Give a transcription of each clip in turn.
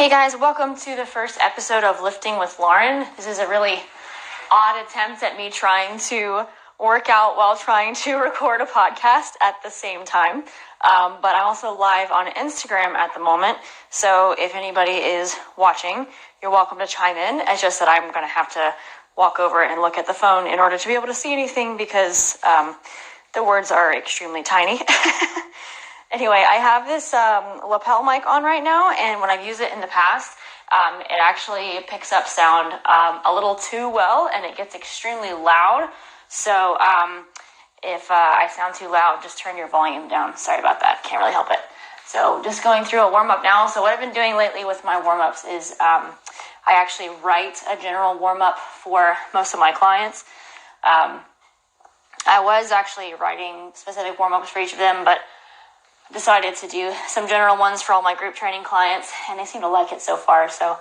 Hey guys, welcome to the first episode of Lifting with Lauren. This is a really odd attempt at me trying to work out while trying to record a podcast at the same time. But I'm also live on Instagram at the moment, so if anybody is watching, you're welcome to chime in. It's just that I'm going to have to walk over and look at the phone in order to be able to see anything because the words are extremely tiny. Anyway, I have this lapel mic on right now, and when I've used it in the past, it actually picks up sound a little too well, and it gets extremely loud. So if I sound too loud, just turn your volume down. Sorry about that. Can't really help it. So just going through a warm-up now. So what I've been doing lately with my warm-ups is I actually write a general warm-up for most of my clients. I was actually writing specific warm-ups for each of them, but decided to do some general ones for all my group training clients, and they seem to like it so far. So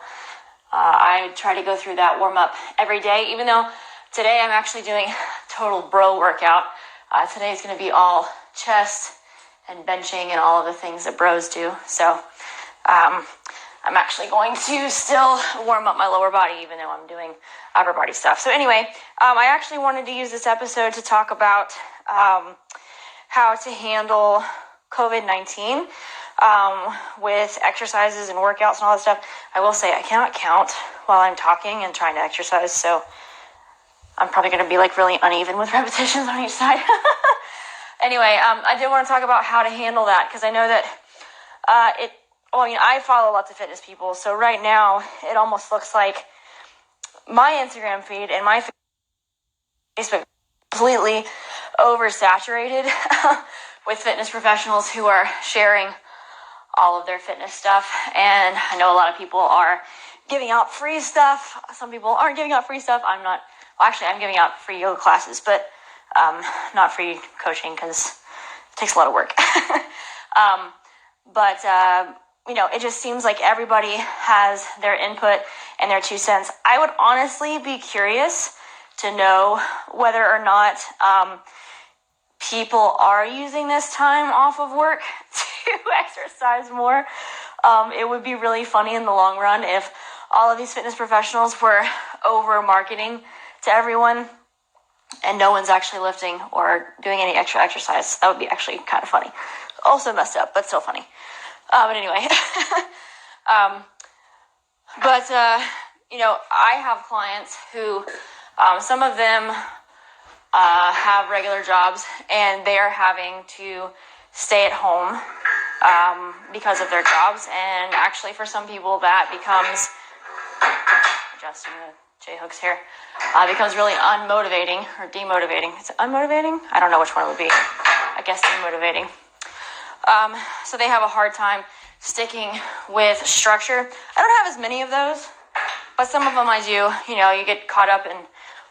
I try to go through that warm-up every day, even though today I'm actually doing total bro workout. Today is going to be all chest and benching and all of the things that bros do. So I'm actually going to still warm up my lower body, even though I'm doing upper body stuff. So anyway, I actually wanted to use this episode to talk about how to handle COVID-19 with exercises and workouts and all that stuff. I will say I cannot count while I'm talking and trying to exercise, so I'm probably going to be like really uneven with repetitions on each side. Anyway, I did want to talk about how to handle that because I know that I follow lots of fitness people, so right now it almost looks like my Instagram feed and my Facebook completely oversaturated with fitness professionals who are sharing all of their fitness stuff. And I know a lot of people are giving out free stuff. Some people aren't giving out free stuff. I'm giving out free yoga classes, but not free coaching because it takes a lot of work. It just seems like everybody has their input and their 2 cents. I would honestly be curious to know whether or not people are using this time off of work to exercise more. It would be really funny in the long run if all of these fitness professionals were over marketing to everyone and no one's actually lifting or doing any extra exercise. That would be actually kind of funny. Also messed up, but still funny. But anyway, I have clients who, some of them have regular jobs and they are having to stay at home because of their jobs. And actually for some people that becomes, adjusting the J-hooks here, becomes really unmotivating or demotivating. Is it unmotivating? I don't know which one it would be. I guess demotivating. So they have a hard time sticking with structure. I don't have as many of those, but some of them I do. You get caught up in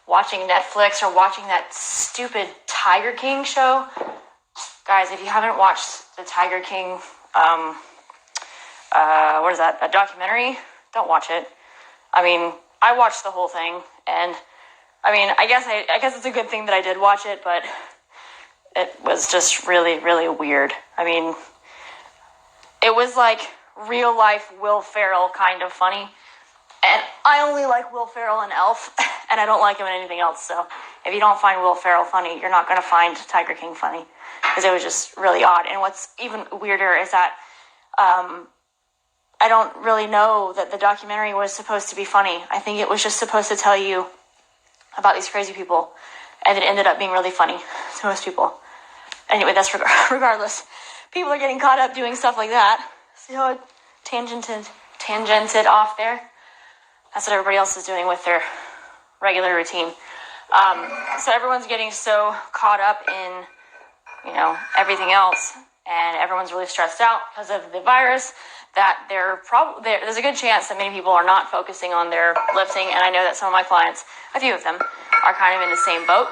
watching Netflix or watching that stupid Tiger King show. Guys, if you haven't watched the Tiger King, what is that, a documentary? Don't watch it. I watched the whole thing, and I guess it's a good thing that I did watch it, but it was just really, really weird. It was like real life Will Ferrell kind of funny. And I only like Will Ferrell and Elf, and I don't like him in anything else. So if you don't find Will Ferrell funny, you're not going to find Tiger King funny, because it was just really odd. And what's even weirder is that I don't really know that the documentary was supposed to be funny. I think it was just supposed to tell you about these crazy people, and it ended up being really funny to most people. Anyway, that's regardless. People are getting caught up doing stuff like that. See how it tangented off there? That's what everybody else is doing with their regular routine. So everyone's getting so caught up in, everything else, and everyone's really stressed out because of the virus that there's a good chance that many people are not focusing on their lifting, and I know that some of my clients, a few of them, are kind of in the same boat.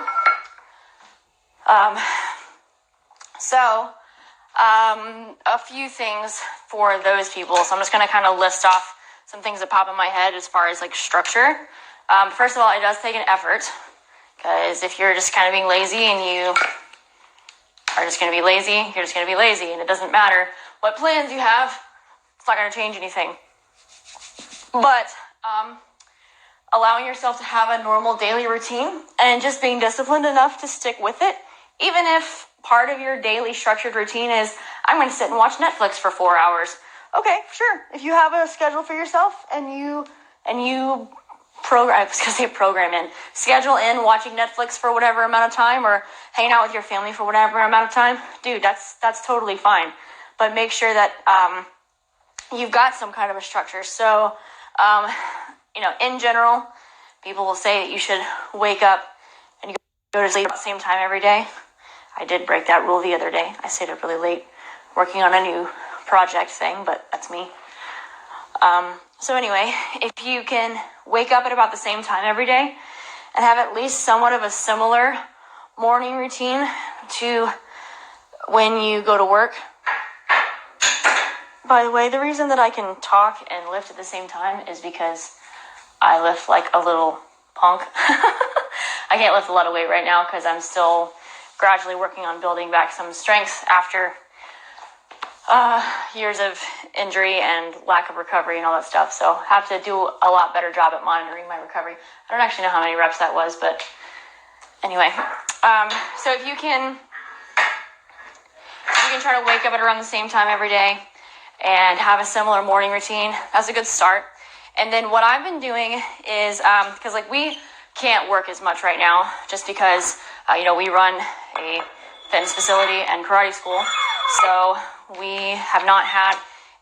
A few things for those people. So I'm just going to kind of list off some things that pop in my head as far as like structure. First of all, it does take an effort, because if you're just kind of being lazy and you are just going to be lazy, you're just going to be lazy, and it doesn't matter what plans you have. It's not going to change anything. But allowing yourself to have a normal daily routine and just being disciplined enough to stick with it, even if part of your daily structured routine is, I'm going to sit and watch Netflix for 4 hours. Okay, sure. If you have a schedule for yourself and you schedule in watching Netflix for whatever amount of time or hanging out with your family for whatever amount of time, dude, that's totally fine. But make sure that you've got some kind of a structure. So, in general, people will say that you should wake up and go to sleep at the same time every day. I did break that rule the other day. I stayed up really late working on a new project thing, but that's me. So anyway, if you can wake up at about the same time every day and have at least somewhat of a similar morning routine to when you go to work. By the way, the reason that I can talk and lift at the same time is because I lift like a little punk. I can't lift a lot of weight right now because I'm still gradually working on building back some strength after years of injury and lack of recovery and all that stuff. So have to do a lot better job at monitoring my recovery. I don't actually know how many reps that was, but anyway. So if you can try to wake up at around the same time every day and have a similar morning routine, that's a good start. And then what I've been doing is, because we can't work as much right now just because, we run a fitness facility and karate school. So we have not had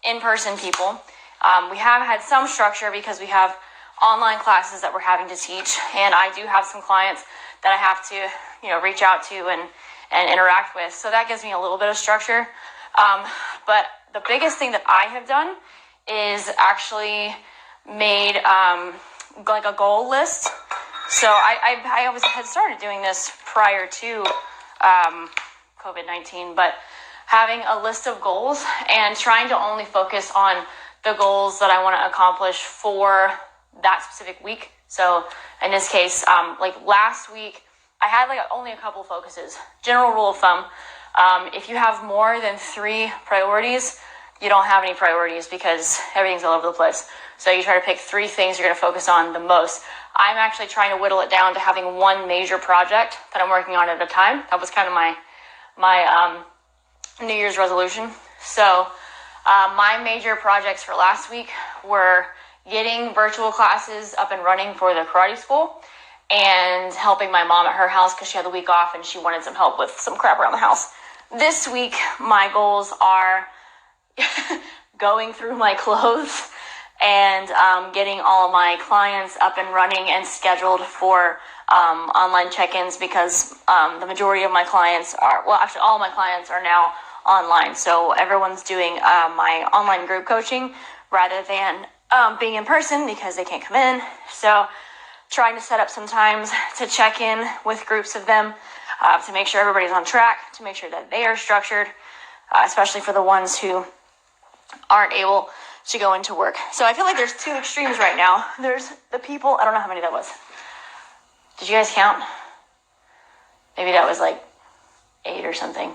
in-person people. We have had some structure because we have online classes that we're having to teach. And I do have some clients that I have to, reach out to and interact with. So that gives me a little bit of structure. But the biggest thing that I have done is actually made a goal list. So I always had started doing this prior to COVID-19, but having a list of goals and trying to only focus on the goals that I want to accomplish for that specific week. So in this case, last week, I had only a couple focuses. General rule of thumb, if you have more than 3 priorities, you don't have any priorities because everything's all over the place. So you try to pick 3 things you're going to focus on the most. I'm actually trying to whittle it down to having one major project that I'm working on at a time. That was kind of my New Year's resolution. So my major projects for last week were getting virtual classes up and running for the karate school and helping my mom at her house because she had the week off and she wanted some help with some crap around the house. This week, my goals are going through my clothes and getting all of my clients up and running and scheduled for online check-ins because the majority of my clients actually all of my clients are now online. So everyone's doing my online group coaching rather than being in person because they can't come in. So trying to set up some times to check in with groups of them to make sure everybody's on track, to make sure that they are structured, especially for the ones who aren't able to go into work. So I feel like there's 2 extremes right now. There's the people, I don't know how many that was. Did you guys count? Maybe that was 8 or something.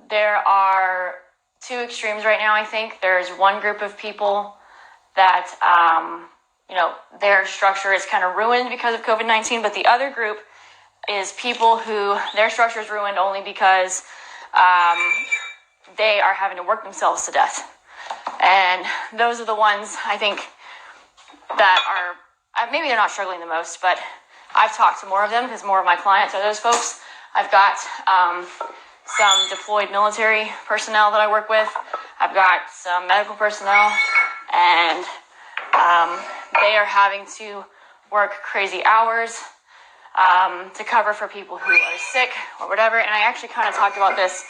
There are 2 extremes right now, I think. There's one group of people that, their structure is kind of ruined because of COVID-19, but the other group is people who their structure is ruined only because they are having to work themselves to death. And those are the ones I think that are, maybe they're not struggling the most, but I've talked to more of them because more of my clients are those folks. I've got some deployed military personnel that I work with. I've got some medical personnel, and they are having to work crazy hours to cover for people who are sick or whatever. And I actually kind of talked about this.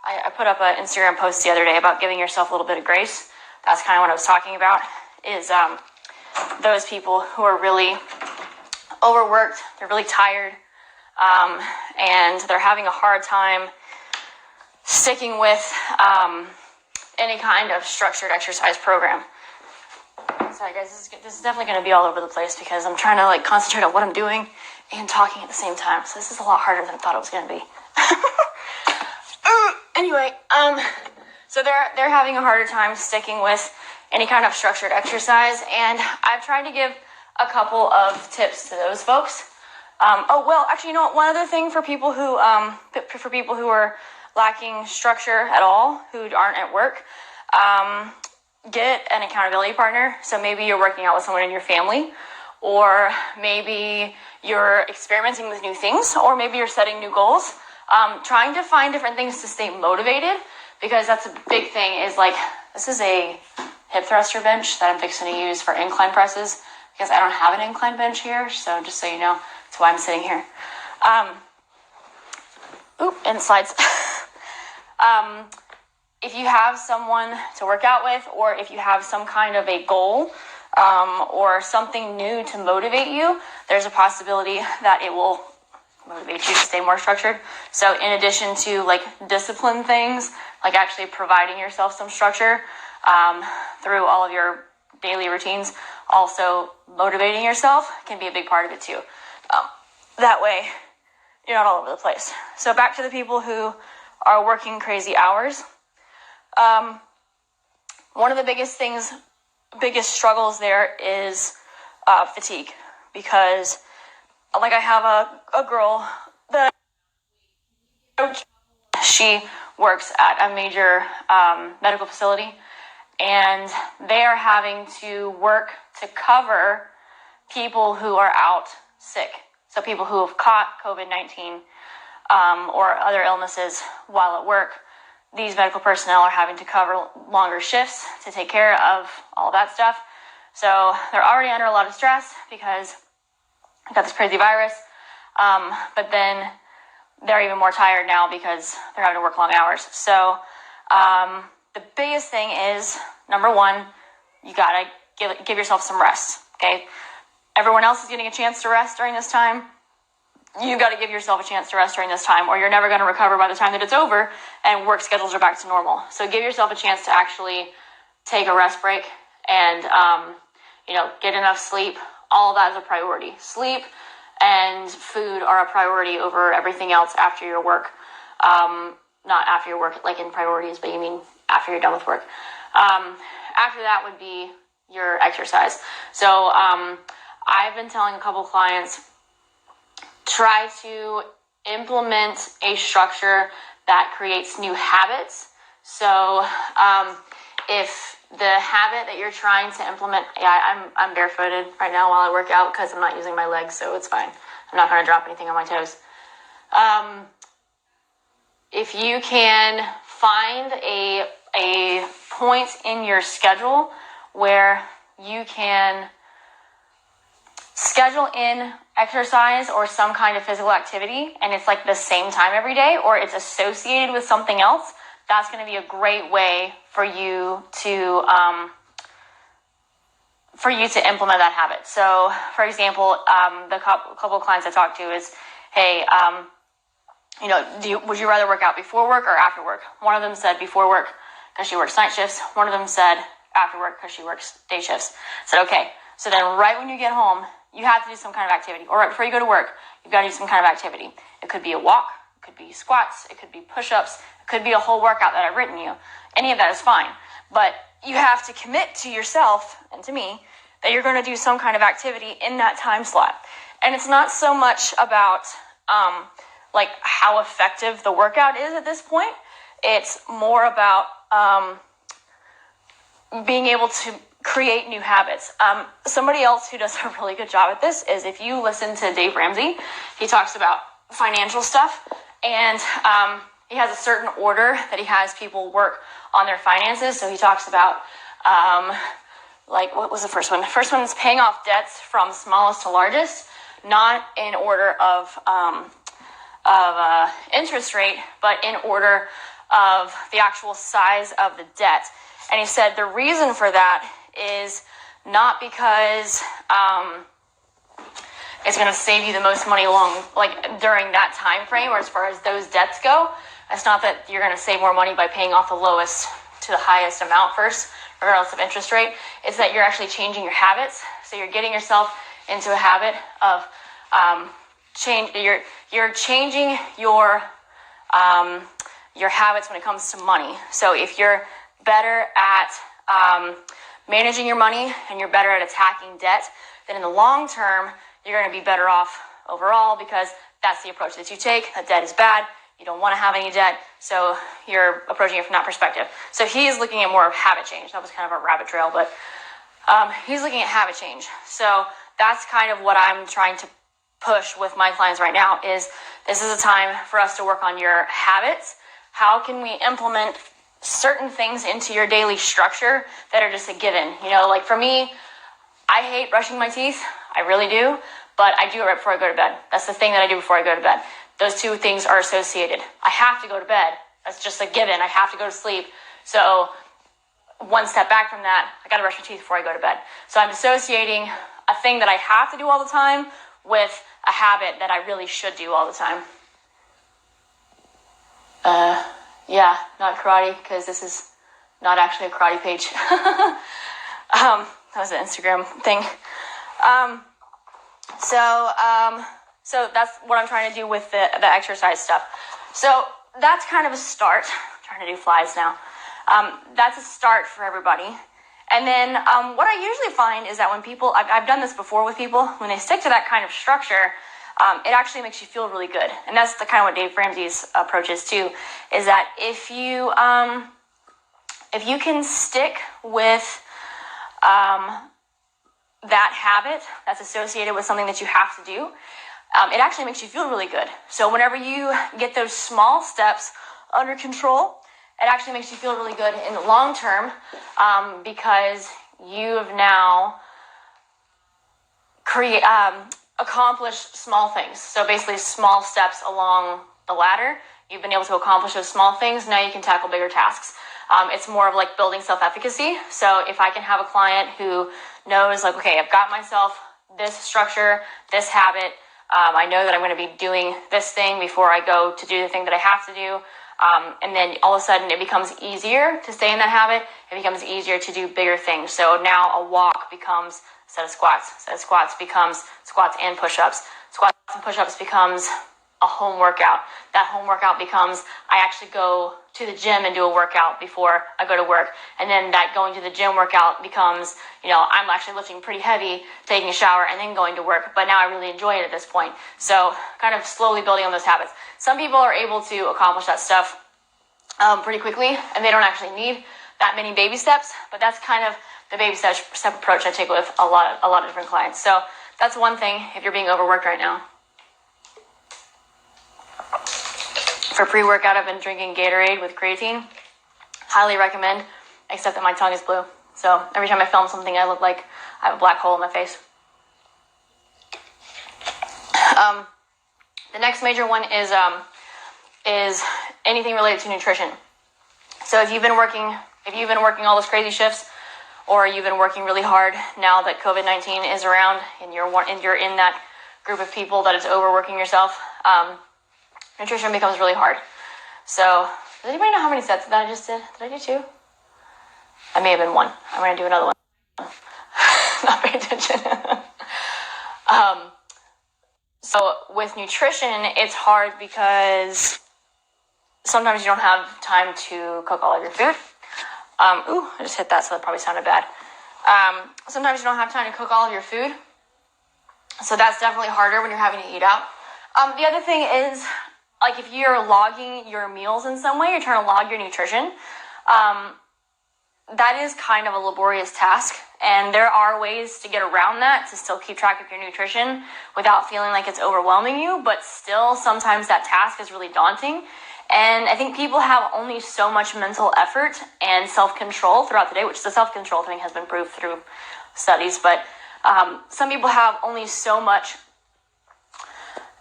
I put up an Instagram post the other day about giving yourself a little bit of grace. That's kind of what I was talking about, is those people who are really overworked, they're really tired, and they're having a hard time sticking with any kind of structured exercise program. Sorry guys, this is definitely going to be all over the place because I'm trying to concentrate on what I'm doing and talking at the same time. So this is a lot harder than I thought it was going to be. Anyway, so they're having a harder time sticking with any kind of structured exercise. And I've tried to give a couple of tips to those folks. One other thing for people who are lacking structure at all, who aren't at work, get an accountability partner. So maybe you're working out with someone in your family, or maybe you're experimenting with new things, or maybe you're setting new goals. Trying to find different things to stay motivated, because that's a big thing. Is like, this is a hip thruster bench that I'm fixing to use for incline presses, because I don't have an incline bench here. So just so you know, that's why I'm sitting here. And slides. If you have someone to work out with, or if you have some kind of a goal, or something new to motivate you, there's a possibility that it will motivate you to stay more structured. So in addition to like discipline things, like actually providing yourself some structure through all of your daily routines, also motivating yourself can be a big part of it too. That way you're not all over the place. So back to the people who are working crazy hours. One of the biggest struggles there is fatigue, because like I have a girl that she works at a major medical facility, and they are having to work to cover people who are out sick. So people who have caught COVID-19 or other illnesses while at work. These medical personnel are having to cover longer shifts to take care of all that stuff. So they're already under a lot of stress because I got this crazy virus. But then they're even more tired now because they're having to work long hours. So the biggest thing is, number one, you gotta give yourself some rest. Okay, everyone else is getting a chance to rest during this time. You got to give yourself a chance to rest during this time, or you're never going to recover by the time that it's over and work schedules are back to normal. So give yourself a chance to actually take a rest break and, get enough sleep. All of that is a priority. Sleep and food are a priority over everything else after your work. Not after your work, like in priorities, but you mean after you're done with work. After that would be your exercise. So I've been telling a couple clients, try to implement a structure that creates new habits. So if the habit that you're trying to implement, I'm barefooted right now while I work out because I'm not using my legs, so it's fine. I'm not going to drop anything on my toes. If you can find a point in your schedule where you can schedule in exercise or some kind of physical activity, and it's like the same time every day, or it's associated with something else, that's going to be a great way for you to implement that habit. So, for example, the couple of clients I talked to is, hey, would you rather work out before work or after work? One of them said before work because she works night shifts. One of them said after work because she works day shifts. I said, okay, so then right when you get home, you have to do some kind of activity. Or right before you go to work, you've got to do some kind of activity. It could be a walk, it could be squats, it could be push-ups, it could be a whole workout that I've written you. Any of that is fine. But you have to commit to yourself and to me that you're going to do some kind of activity in that time slot. And it's not so much about how effective the workout is at this point. It's more about being able to create new habits. Somebody else who does a really good job at this is, if you listen to Dave Ramsey, he talks about financial stuff, and he has a certain order that he has people work on their finances. So he talks about what was the first one? The first one is paying off debts from smallest to largest, not in order of interest rate, but in order of the actual size of the debt. And he said the reason for that is not because it's going to save you the most money during that time frame, or as far as those debts go. It's not that you're going to save more money by paying off the lowest to the highest amount first, regardless of interest rate. It's that you're actually changing your habits. So you're getting yourself into a habit of You're changing your habits when it comes to money. So if you're better at managing your money and you're better at attacking debt, then in the long term, you're going to be better off overall, because that's the approach that you take. That debt is bad. You don't want to have any debt, so you're approaching it from that perspective. So he's looking at more of habit change. That was kind of a rabbit trail, but he's looking at habit change. So that's kind of what I'm trying to push with my clients right now, is this is a time for us to work on your habits. How can we implement certain things into your daily structure that are just a given? You know, like for me, I hate brushing my teeth. I really do. But I do it right before I go to bed. That's the thing that I do before I go to bed. Those two things are associated. I have to go to bed. That's just a given. I have to go to sleep. So one step back from that, I got to brush my teeth before I go to bed. So I'm associating a thing that I have to do all the time with a habit that I really should do all the time. Yeah, not karate, because this is not actually a karate page. That was an Instagram thing. So that's what I'm trying to do with the exercise stuff. So that's kind of a start. I'm trying to do flies now. That's a start for everybody. And then what I usually find is that when people, I've done this before with people, when they stick to that kind of structure, it actually makes you feel really good. And that's the kind of what Dave Ramsey's approach is too, is that if you can stick with that habit that's associated with something that you have to do, it actually makes you feel really good. So whenever you get those small steps under control, it actually makes you feel really good in the long term, because you have now accomplished small things. So basically small steps along the ladder. You've been able to accomplish those small things. Now you can tackle bigger tasks. It's more of like building self-efficacy. So if I can have a client who knows, like, okay, I've got myself this structure, this habit. I know that I'm going to be doing this thing before I go to do the thing that I have to do. And then all of a sudden it becomes easier to stay in that habit. It becomes easier to do bigger things. So now a walk becomes a set of squats. A set of squats becomes squats and push-ups. Squats and push-ups becomes a home workout. That home workout becomes, I actually go to the gym and do a workout before I go to work. And then that going to the gym workout becomes, I'm actually lifting pretty heavy, taking a shower, and then going to work. But now I really enjoy it at this point. So kind of slowly building on those habits. Some people are able to accomplish that stuff pretty quickly, and they don't actually need that many baby steps. But that's kind of the baby step approach I take with a lot of different clients. So that's one thing if you're being overworked right now. For pre-workout, I've been drinking Gatorade with creatine. Highly recommend, except that my tongue is blue. So every time I film something, I look like I have a black hole in my face. The next major one is anything related to nutrition. So if you've been working all those crazy shifts, or you've been working really hard now that COVID-19 is around, and you're in that group of people that is overworking yourself, nutrition becomes really hard. So, does anybody know how many sets that I just did? Did I do 2? I may have been 1. I'm going to do another one. Not paying attention. So, with nutrition, it's hard because sometimes you don't have time to cook all of your food. I just hit that, so that probably sounded bad. Sometimes you don't have time to cook all of your food. So that's definitely harder when you're having to eat out. The other thing is, like, if you're logging your meals in some way, you're trying to log your nutrition, that is kind of a laborious task. And there are ways to get around that, to still keep track of your nutrition without feeling like it's overwhelming you. But still, sometimes that task is really daunting. And I think people have only so much mental effort and self-control throughout the day, which the self-control thing has been proved through studies. But some people have only so much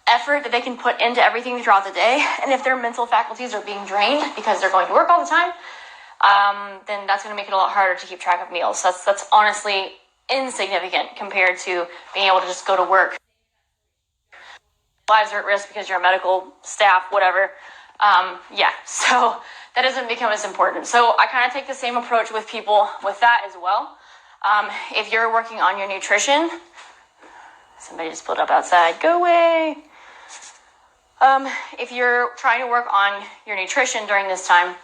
effort that they can put into everything throughout the day. And if their mental faculties are being drained because they're going to work all the time, then that's going to make it a lot harder to keep track of meals. That's honestly insignificant compared to being able to just go to work. Lives are at risk because you're a medical staff, whatever. So that doesn't become as important. So I kind of take the same approach with people with that as well. If you're working on your nutrition, somebody just pulled up outside, go away. If you're trying to work on your nutrition during this time,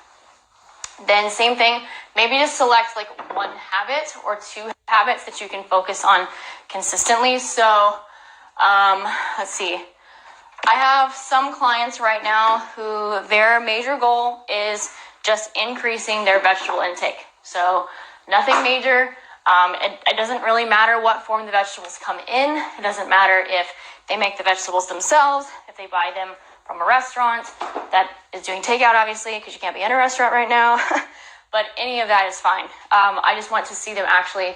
Then same thing, maybe just select like one habit or two habits that you can focus on consistently. So let's see. I have some clients right now who their major goal is just increasing their vegetable intake. So nothing major. It doesn't really matter what form the vegetables come in. It doesn't matter if they make the vegetables themselves, if they buy them from a restaurant that is doing takeout, obviously, because you can't be in a restaurant right now. But any of that is fine. I just want to see them actually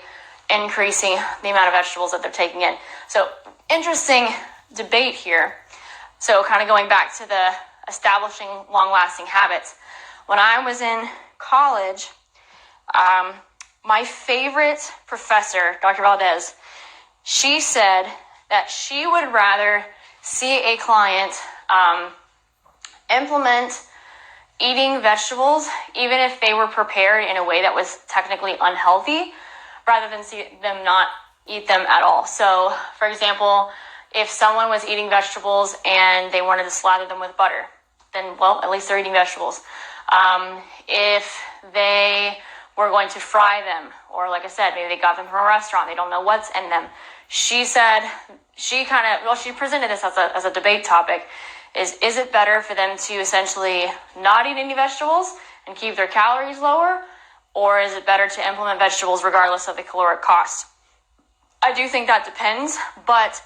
increasing the amount of vegetables that they're taking in. So interesting debate here. So kind of going back to the establishing long-lasting habits. When I was in college, my favorite professor, Dr. Valdez, she said that she would rather see a client implement eating vegetables, even if they were prepared in a way that was technically unhealthy, rather than see them not eat them at all. So, for example, if someone was eating vegetables and they wanted to slather them with butter, then, well, at least they're eating vegetables. If they were going to fry them, or like I said, maybe they got them from a restaurant, they don't know what's in them. She said, she presented this as a debate topic, is it better for them to essentially not eat any vegetables and keep their calories lower, or is it better to implement vegetables regardless of the caloric cost? I do think that depends, but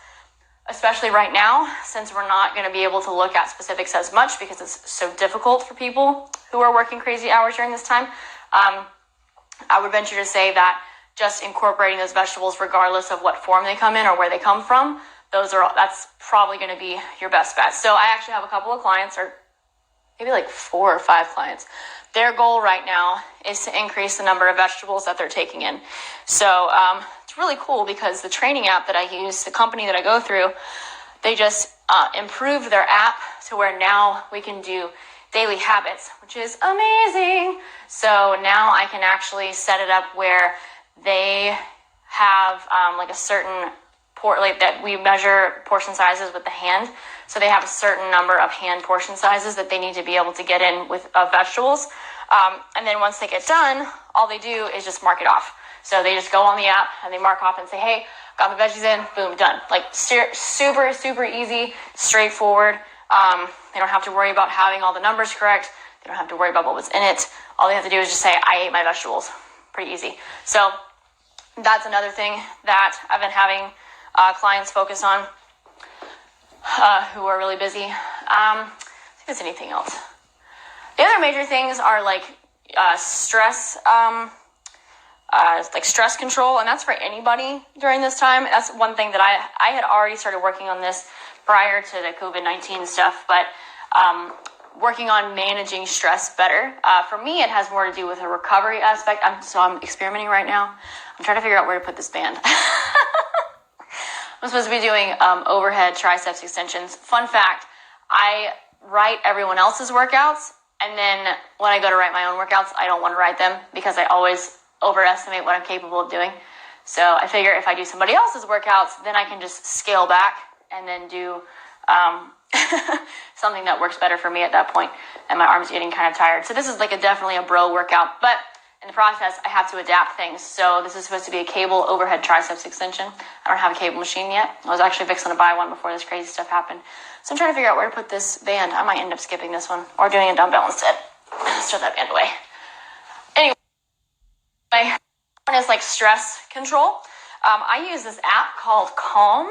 especially right now, since we're not going to be able to look at specifics as much because it's so difficult for people who are working crazy hours during this time, I would venture to say that just incorporating those vegetables regardless of what form they come in or where they come from, that's probably going to be your best bet. So I actually have a couple of clients, or maybe like 4 or 5 clients. Their goal right now is to increase the number of vegetables that they're taking in. So it's really cool because the training app that I use, the company that I go through, they just improved their app to where now we can do daily habits, which is amazing. So now I can actually set it up where they have like a certain that we measure portion sizes with the hand. So they have a certain number of hand portion sizes that they need to be able to get in with vegetables. And then once they get done, all they do is just mark it off. So they just go on the app and they mark off and say, hey, got the veggies in, boom, done. Like super, super easy, straightforward. They don't have to worry about having all the numbers correct. They don't have to worry about what was in it. All they have to do is just say, I ate my vegetables. Pretty easy. So that's another thing that I've been having clients focus on who are really busy. See if there's anything else. The other major things are like stress, like stress control, and that's for anybody during this time. That's one thing that I had already started working on this prior to the COVID-19 stuff, but working on managing stress better. For me, it has more to do with a recovery aspect. I'm experimenting right now. I'm trying to figure out where to put this band. I'm supposed to be doing overhead triceps extensions. Fun fact, I write everyone else's workouts, and then when I go to write my own workouts, I don't want to write them because I always overestimate what I'm capable of doing. So I figure if I do somebody else's workouts, then I can just scale back and then do something that works better for me at that point. And my arm's getting kind of tired. So this is like definitely a bro workout, but in the process, I have to adapt things. So this is supposed to be a cable overhead triceps extension. I don't have a cable machine yet. I was actually fixing to buy one before this crazy stuff happened. So I'm trying to figure out where to put this band. I might end up skipping this one or doing a dumbbell instead. Let's throw that band away. Anyway, one is like stress control. I use this app called Calm.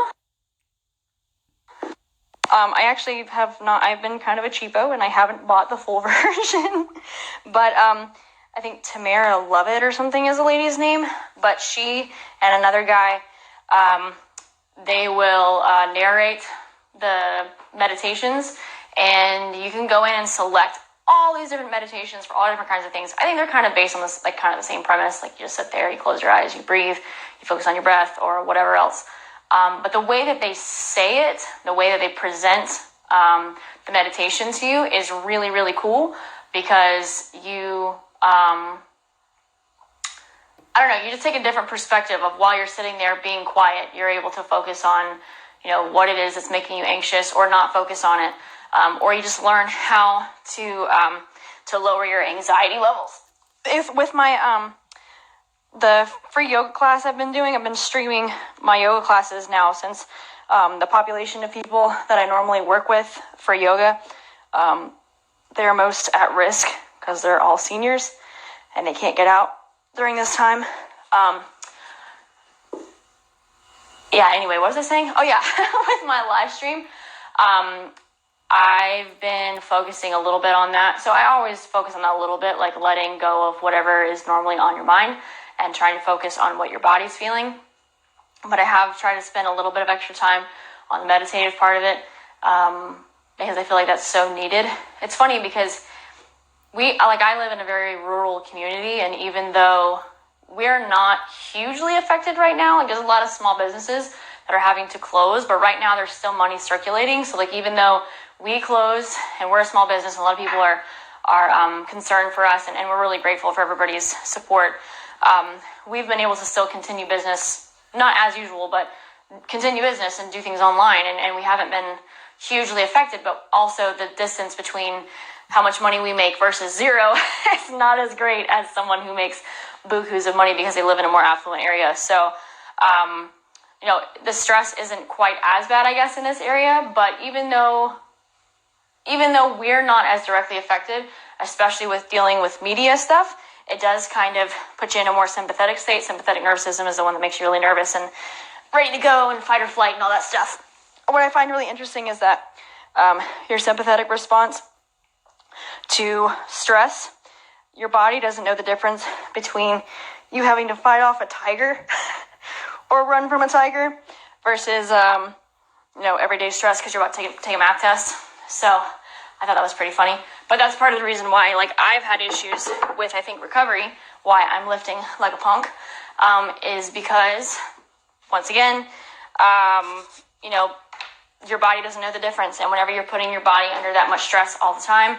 I actually I've been kind of a cheapo and I haven't bought the full version, but I think Tamara Lovett or something is the lady's name, but she and another guy, they will narrate the meditations, and you can go in and select all these different meditations for all different kinds of things. I think they're kind of based on this, like kind of the same premise, like you just sit there, you close your eyes, you breathe, you focus on your breath or whatever else. But the way that they say it, the way that they present the meditation to you is really, really cool because you... I don't know, you just take a different perspective of while you're sitting there being quiet, you're able to focus on, what it is that's making you anxious or not focus on it. Or you just learn how to lower your anxiety levels. if with my the free yoga class I've been streaming my yoga classes now since the population of people that I normally work with for yoga, they're most at risk because they're all seniors and they can't get out during this time. Anyway, what was I saying? Oh yeah, with my live stream, I've been focusing a little bit on that. So I always focus on that a little bit, like letting go of whatever is normally on your mind and trying to focus on what your body's feeling. But I have tried to spend a little bit of extra time on the meditative part of it, because I feel like that's so needed. It's funny because I live in a very rural community, and even though we're not hugely affected right now, like there's a lot of small businesses that are having to close, but right now there's still money circulating. So like even though we closed and we're a small business, and a lot of people are concerned for us, and we're really grateful for everybody's support. We've been able to still continue business, not as usual, but continue business and do things online, and we haven't been hugely affected, but also the distance between how much money we make versus zero is not as great as someone who makes bukus of money because they live in a more affluent area. So, the stress isn't quite as bad, I guess, in this area, but even though we're not as directly affected, especially with dealing with media stuff, it does kind of put you in a more sympathetic state. Sympathetic nervous system is the one that makes you really nervous and ready to go and fight or flight and all that stuff. What I find really interesting is that your sympathetic response to stress, your body doesn't know the difference between you having to fight off a tiger or run from a tiger versus, everyday stress because you're about to take a math test. So I thought that was pretty funny. But that's part of the reason why, I've had issues with, I think, recovery, why I'm lifting like a punk, is because, once again, your body doesn't know the difference. And whenever you're putting your body under that much stress all the time,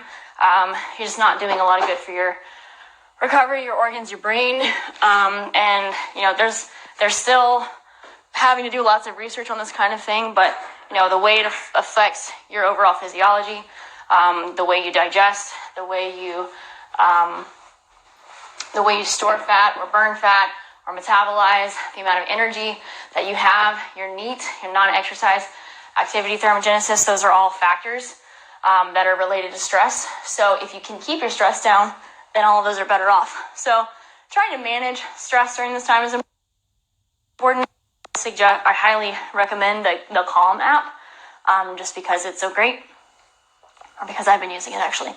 you're just not doing a lot of good for your recovery, your organs, your brain. There's still having to do lots of research on this kind of thing, but, the way it affects your overall physiology, the way you digest, the way you store fat or burn fat or metabolize, the amount of energy that you have, your NEAT, your non-exercise activity thermogenesis, those are all factors that are related to stress. So if you can keep your stress down, then all of those are better off. So trying to manage stress during this time is important. I highly recommend the Calm app, just because it's so great, or because I've been using it actually,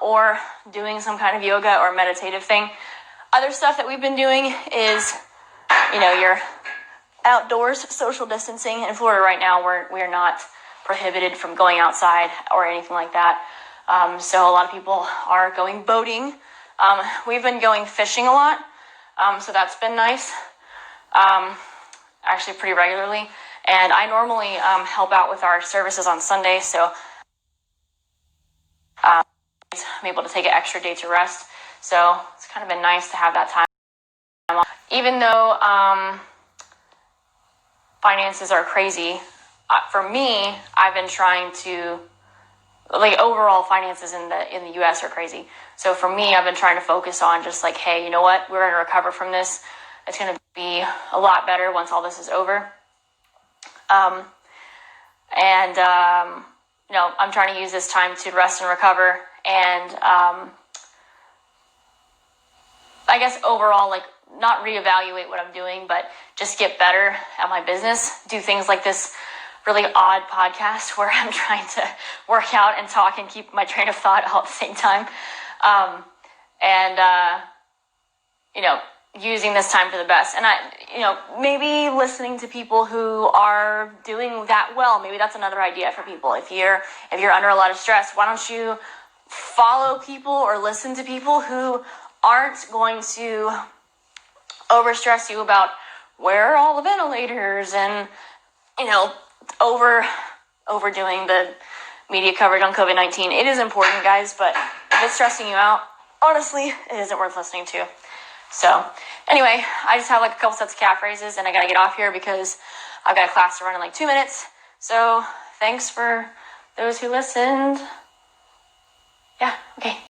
or doing some kind of yoga or meditative thing. Other stuff that we've been doing is, your outdoors social distancing. In Florida right now, we're not prohibited from going outside or anything like that. So a lot of people are going boating. We've been going fishing a lot, so that's been nice. Actually pretty regularly. And I normally help out with our services on Sunday, so I'm able to take an extra day to rest. So it's kind of been nice to have that time off. Even though finances are crazy, for me, I've been trying to, overall finances in the U.S. are crazy. So for me, I've been trying to focus on just hey, you know what? We're going to recover from this. It's going to be a lot better once all this is over. I'm trying to use this time to rest and recover, and I guess overall, not reevaluate what I'm doing, but just get better at my business. Do things like this really odd podcast where I'm trying to work out and talk and keep my train of thought all at the same time. Using this time for the best. And maybe listening to people who are doing that well. Maybe that's another idea for people. If you're under a lot of stress, why don't you follow people or listen to people who aren't going to overstress you about where are all the ventilators and, overdoing the media coverage on COVID-19. It is important, guys, but if it's stressing you out, honestly, it isn't worth listening to. So anyway, I just have a couple sets of calf raises and I got to get off here because I've got a class to run in 2 minutes. So thanks for those who listened. Yeah, okay.